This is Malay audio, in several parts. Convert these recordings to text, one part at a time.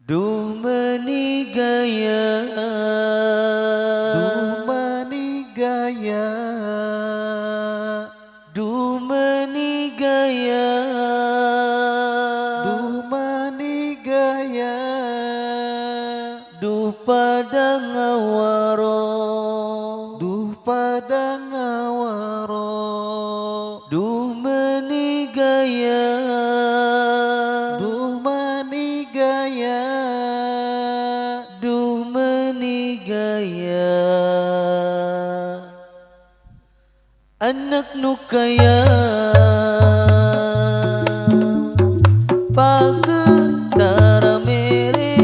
Duh meni gaya, duh meni gaya, duh meni gaya, duh meni gaya, duh padang awaro, duh padang awaro, duh meni gaya, duh meni gaya, duh meni gaya. Anak nu kaya pagetara mere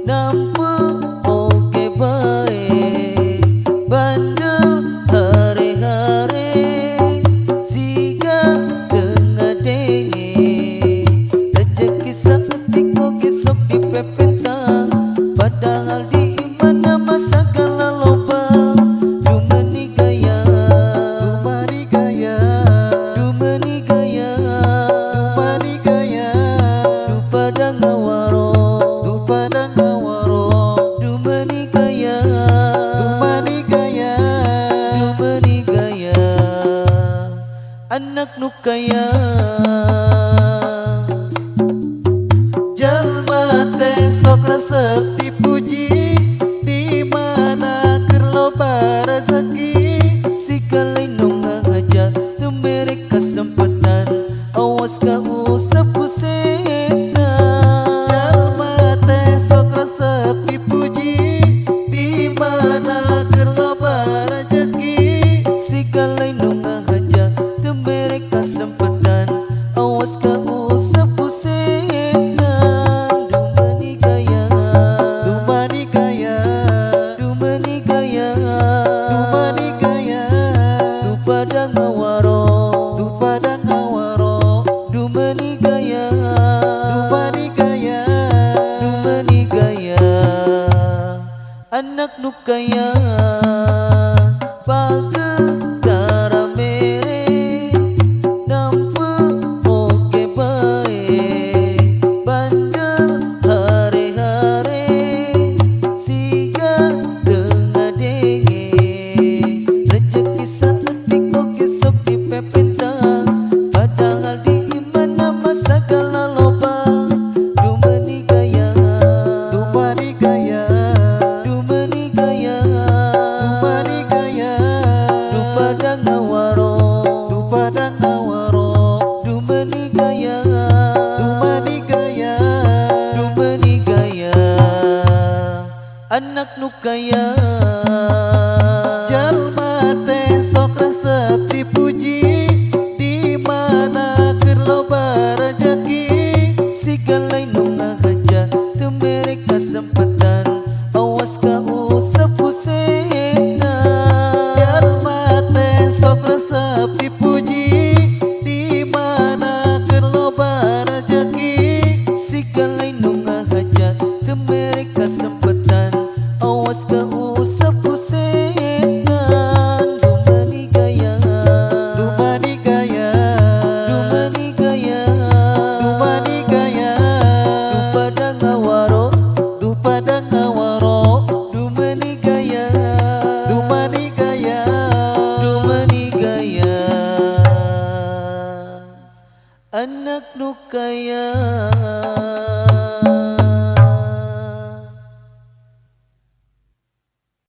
nampu oke bae bandel hare-hare siga tengah denge rezeki seketik oke sok dipepentang padahal di mana masa kala loba. Anak nu kaya jalma teh sok resep dipuji, di mana keur loba rezeki, sikali nu ngahaja teu mere kesempatan awas ka usap kusena. jalma teh sok resep dipuji, di mana keur loba rezeki, sikali nu ngahaja teu mere kesempatan awas ka usap kusena. Duh meni gaya, duh meni gaya, duh meni gaya, duh meni gaya, duh padang awaro, duh padang awaro, duh meni gaya, duh meni gaya, duh meni gaya. Anak nu kaya pagetara mere nampu oke bae bandel hare-hare siga tengah denge rezeki saeutik oke sok dipepentang padahal di mana masa kala loba. Duh meni gaya, duh meni gaya, duh meni gaya, duh meni gaya, duh padang awaro, duh padang awaro, duh meni gaya, duh meni gaya, duh meni gaya. Anak nu kaya jalma teh sok resep dipuji, di mana keur loba rezeki, sikali